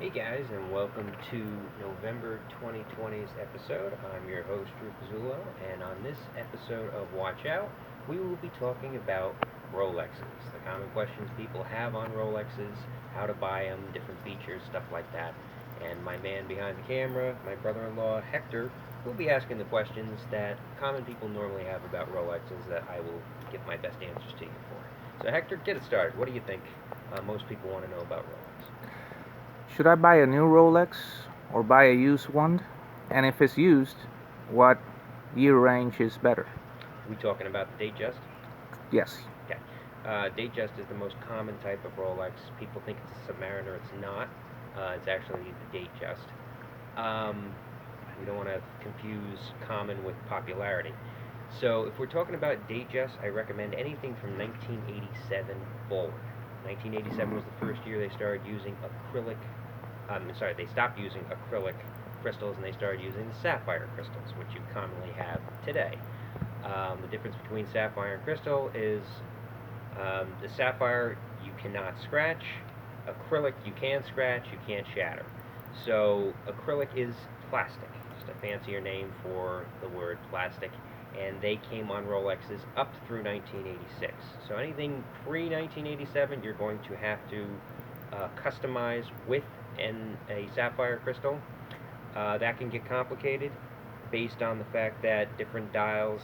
Hey guys, and welcome to November 2020's episode. I'm your host, Pizzulo, and on this episode of Watch Out, we will be talking about Rolexes, the common questions people have on Rolexes, how to buy them, different features, stuff like that. And my man behind the camera, my brother-in-law, Hector, will be asking the questions that common people normally have about Rolexes that I will give my best answers to you for. So Hector, get it started. What do you think most people want to know about Rolex? Should I buy a new Rolex or buy a used one? And if it's used, what year range is better? We talking about the Datejust? Yes. Okay. Datejust is the most common type of Rolex. People think it's a Submariner. It's not. It's actually the Datejust. Um, we don't want to confuse common with popularity. So if we're talking about Datejust, I recommend anything from 1987 forward. 1987 was the first year they started using acrylic. Sorry, they stopped using acrylic crystals and they started using the sapphire crystals, which you commonly have today. The difference between sapphire and crystal is the sapphire you cannot scratch, acrylic you can scratch, you can't shatter. So acrylic is plastic, just a fancier name for the word plastic, and they came on Rolexes up through 1986. So anything pre 1987, you're going to have to customize with a sapphire crystal. That can get complicated based on the fact that different dials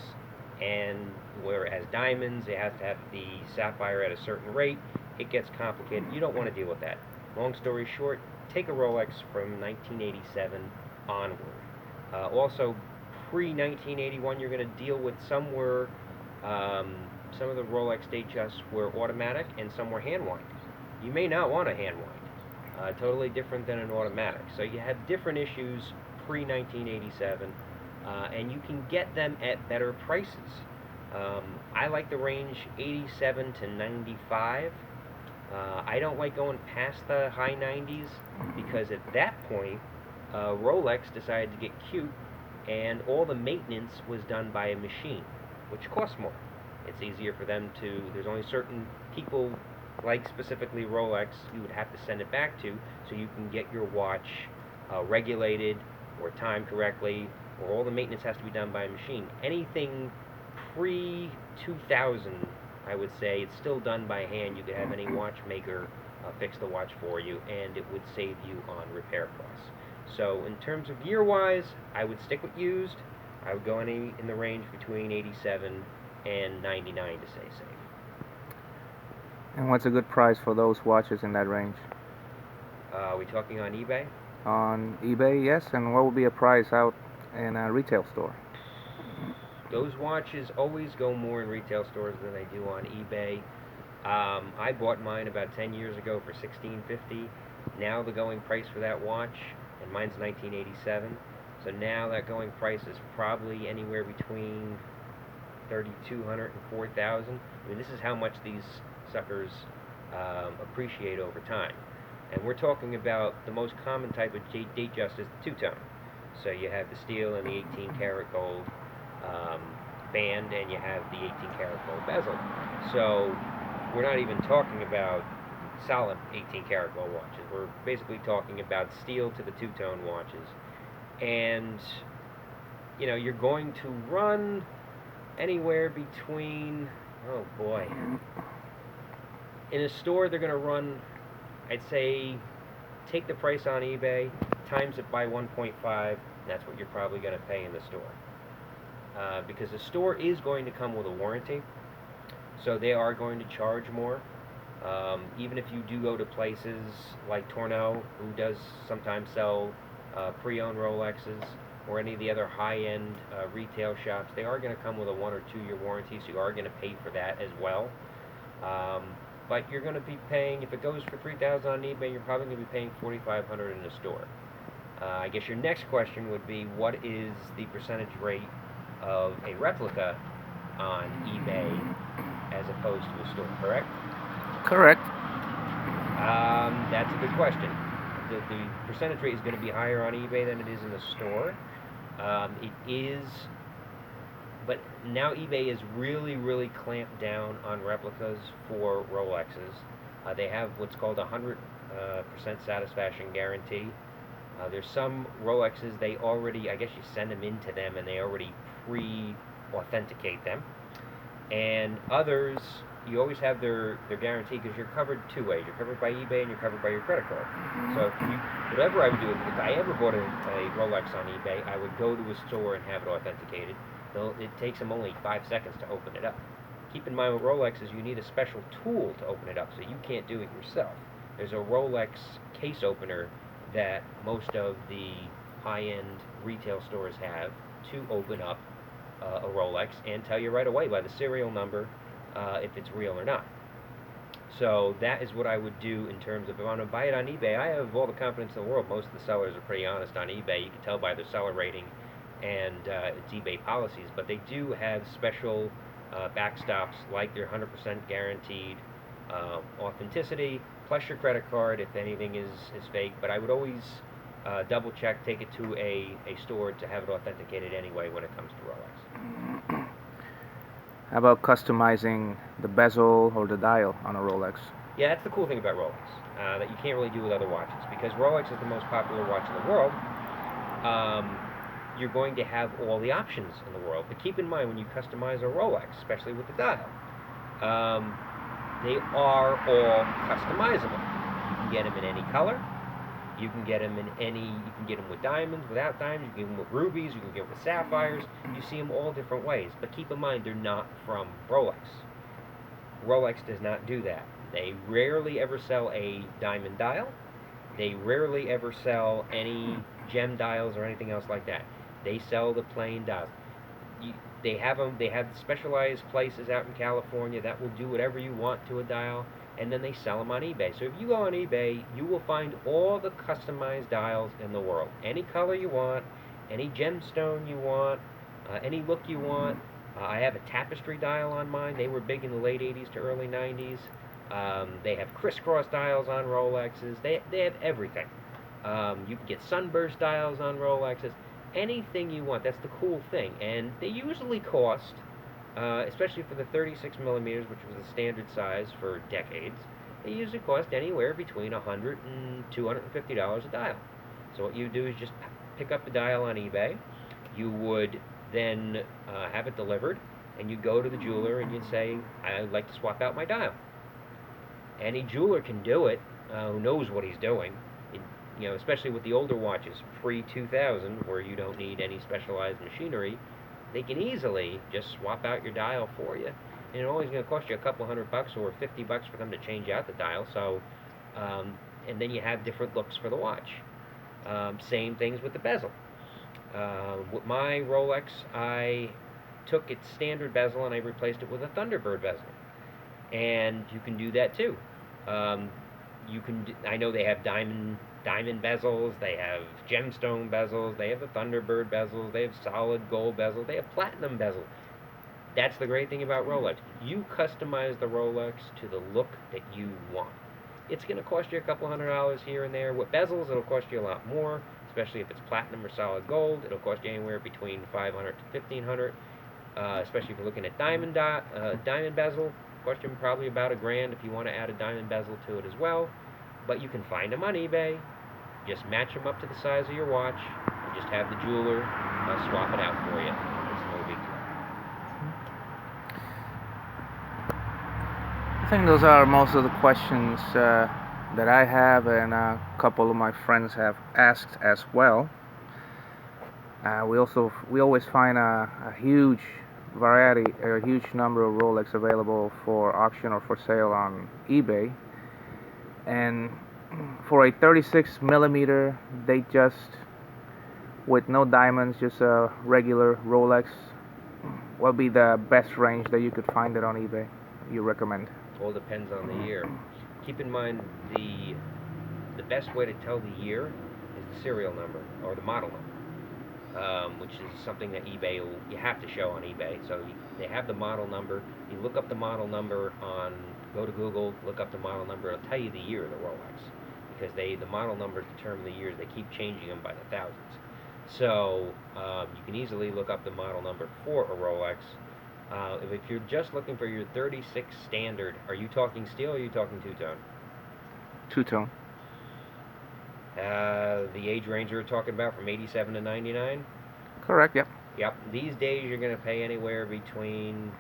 and whereas diamonds, it has to have the sapphire at a certain rate. It gets complicated. You don't want to deal with that. Long story short, take a Rolex from 1987 onward. Also, pre 1981, you're going to deal with um, some of the Rolex Datejusts were automatic and some were hand wind. You may not want a hand wind. Totally different than an automatic. So you have different issues pre 1987, and you can get them at better prices. I like the range 87 to 95. I don't like going past the high 90s because at that point, Rolex decided to get cute, and all the maintenance was done by a machine, which costs more. It's easier for them to. There's only certain people, like specifically Rolex, you would have to send it back to, so you can get your watch regulated or timed correctly, or all the maintenance has to be done by a machine. Anything pre 2000, I would say it's still done by hand. You could have any watchmaker fix the watch for you, and it would save you on repair costs. So in terms of year-wise, I would stick with used. I would go in the range between 87 and 99 to stay safe. And what's a good price for those watches in that range? Are we talking on eBay? On eBay, yes. And what would be a price out in a retail store? Those watches always go more in retail stores than they do on eBay. I bought mine about 10 years ago for $16.50. Now the going price for that watch, and mine's 1987. So now that going price is probably anywhere between 3,200 and 4,000. I mean, this is how much these suckers appreciate over time. And we're talking about the most common type of Datejust is the two-tone. So you have the steel and the 18 karat gold um, band, and you have the 18 karat gold bezel. So we're not even talking about solid 18 karat gold watches. We're basically talking about steel to the two-tone watches. And you're going to run anywhere between, oh boy, in a store they're going to run, I'd say, take the price on eBay, times it by 1.5, and that's what you're probably going to pay in the store. Because the store is going to come with a warranty, so they are going to charge more. Even if you do go to places like Torno, who does sometimes sell pre-owned Rolexes, or any of the other high-end retail shops, they are going to come with a 1 or 2 year warranty, so you are going to pay for that as well. Um, but you're going to be paying, if it goes for 3,000 on eBay, you're probably going to be paying 4,500 in a store. I guess your next question would be, what is the percentage rate of a replica on eBay as opposed to a store, correct? Correct. That's a good question. The percentage rate is going to be higher on eBay than it is in the store. It is, but now eBay is really, really clamped down on replicas for Rolexes. They have what's called a 100% satisfaction guarantee. There's some Rolexes, they already, I guess you send them into them and they already pre-authenticate them. And others, you always have their guarantee because you're covered two ways. You're covered by eBay and you're covered by your credit card. So whatever I would do, if I ever bought a Rolex on eBay, I would go to a store and have it authenticated. It takes them only 5 seconds to open it up. Keep in mind with Rolexes, you need a special tool to open it up, so you can't do it yourself. There's a Rolex case opener that most of the high-end retail stores have to open up a Rolex and tell you right away by the serial number if it's real or not. So that is what I would do in terms of if I want to buy it on eBay. I have all the confidence in the world. Most of the sellers are pretty honest on eBay. You can tell by their seller rating and its eBay policies. But they do have special backstops like their 100% guaranteed authenticity, plus your credit card if anything is fake. But I would always double check, take it to a store to have it authenticated anyway when it comes to Rolex. How about customizing the bezel or the dial on a Rolex? Yeah, that's the cool thing about Rolex that you can't really do with other watches because Rolex is the most popular watch in the world. You're going to have all the options in the world, but keep in mind when you customize a Rolex, especially with the dial, they are all customizable. You can get them in any color. You can get them in any. You can get them with diamonds, without diamonds. You can get them with rubies. You can get them with sapphires. You see them all different ways. But keep in mind, they're not from Rolex. Rolex does not do that. They rarely ever sell a diamond dial. They rarely ever sell any gem dials or anything else like that. They sell the plain dials. They have them. They have specialized places out in California that will do whatever you want to a dial, and then they sell them on eBay. So if you go on eBay, you will find all the customized dials in the world. Any color you want, any gemstone you want, any look you want. I have a tapestry dial on mine. They were big in the late 80s to early 90s. They have crisscross dials on Rolexes. They have everything. You can get sunburst dials on Rolexes. Anything you want. That's the cool thing. And they usually cost, especially for the 36 millimeters, which was the standard size for decades, they usually cost anywhere between $100 and $250 a dial. So what you do is just pick up the dial on eBay. You would then have it delivered, and you go to the jeweler and you'd say, I'd like to swap out my dial. Any jeweler can do it, who knows what he's doing. Especially with the older watches, pre-2000, where you don't need any specialized machinery, they can easily just swap out your dial for you. And it's always going to cost you a couple $100 or $50 for them to change out the dial. So, and then you have different looks for the watch. Same things with the bezel. With my Rolex, I took its standard bezel and I replaced it with a Thunderbird bezel. And you can do that too. I know they have diamond bezels, they have gemstone bezels, they have the Thunderbird bezels, they have solid gold bezels, they have platinum bezels. That's the great thing about Rolex. You customize the Rolex to the look that you want. It's going to cost you a couple $100 here and there. With bezels, it'll cost you a lot more, especially if it's platinum or solid gold. It'll cost you anywhere between $500 to $1,500, especially if you're looking at diamond bezel. Cost you probably about $1,000 if you want to add a diamond bezel to it as well. But you can find them on eBay. Just match them up to the size of your watch, and just have the jeweler swap it out for you. It's no big deal. I think those are most of the questions that I have, and a couple of my friends have asked as well. We always find a huge variety, a huge number of Rolex available for auction or for sale on eBay. And for a 36 millimeter Datejust with no diamonds, just a regular Rolex, what would be the best range that you could find it on eBay you recommend? All depends on the year. Keep in mind the best way to tell the year is the serial number or the model number, which is something that you have to show on eBay. So they have the model number. You look up the model number go to Google, look up the model number. It'll tell you the year of the Rolex because the model numbers determine the years. They keep changing them by the thousands. So you can easily look up the model number for a Rolex. If you're just looking for your 36 standard, are you talking steel or are you talking two-tone? Two-tone. The age range we were talking about from 87 to 99? Correct. Yep. Yep. These days you're going to pay anywhere between,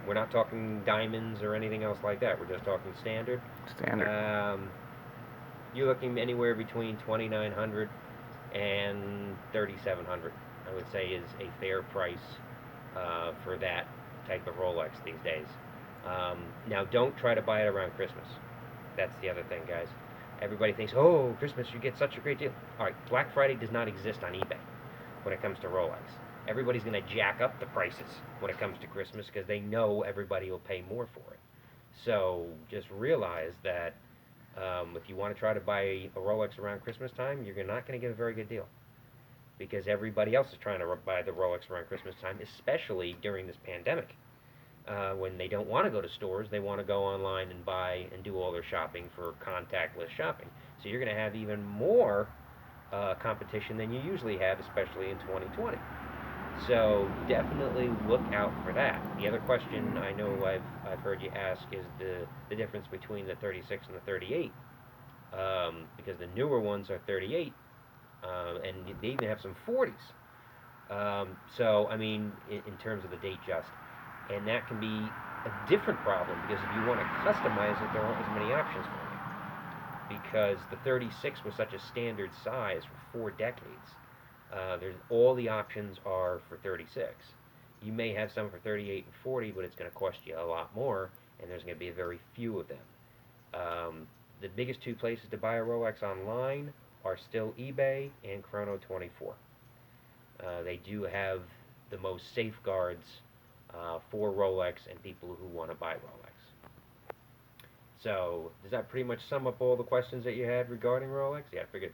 we're not talking diamonds or anything else like that. We're just talking standard. Standard. You're looking anywhere between 2,900 and 3,700. I would say is a fair price for that type of Rolex these days. Now, don't try to buy it around Christmas. That's the other thing, guys. Everybody thinks, oh, Christmas, you get such a great deal. All right, Black Friday does not exist on eBay when it comes to Rolex. Everybody's going to jack up the prices when it comes to Christmas because they know everybody will pay more for it. So just realize that if you want to try to buy a Rolex around Christmas time, you're not going to get a very good deal because everybody else is trying to buy the Rolex around Christmas time, especially during this pandemic. When they don't want to go to stores, they want to go online and buy and do all their shopping for contactless shopping. So you're going to have even more competition than you usually have, especially in 2020. So definitely look out for that. The other question I know I've heard you ask is the difference between the 36 and the 38, because the newer ones are 38, and they even have some 40s. So I mean, in terms of the Datejust, and that can be a different problem because if you want to customize it, there aren't as many options for you. Because the 36 was such a standard size for 4 decades, there's all the options are for 36. You may have some for 38 and 40, but it's going to cost you a lot more, and there's going to be very few of them. The biggest two places to buy a Rolex online are still eBay and Chrono24. They do have the most safeguards for Rolex and people who want to buy Rolex. So, does that pretty much sum up all the questions that you had regarding Rolex? Yeah, I figured.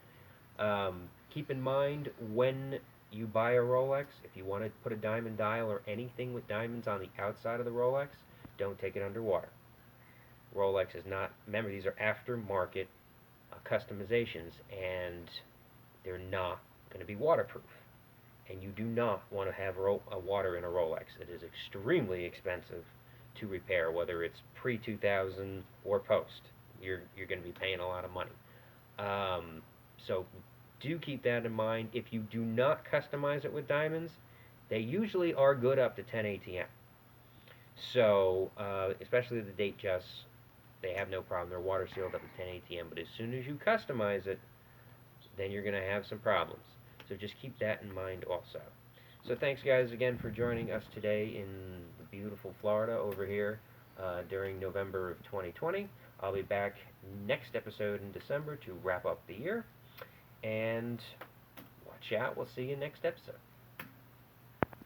Keep in mind when you buy a Rolex, if you want to put a diamond dial or anything with diamonds on the outside of the Rolex, don't take it underwater. Rolex is not, remember, these are aftermarket customizations, and they're not going to be waterproof. And you do not want to have water in a Rolex. It is extremely expensive to repair, whether it's pre-2000 or post. You're going to be paying a lot of money. So do keep that in mind. If you do not customize it with diamonds, they usually are good up to 10 ATM. So especially the Datejusts, they have no problem. They're water sealed up to 10 ATM. But as soon as you customize it, then you're going to have some problems. So just keep that in mind also. So thanks guys again for joining us today in beautiful Florida over here during November of 2020. I'll be back next episode in December to wrap up the year. And watch out. We'll see you next episode.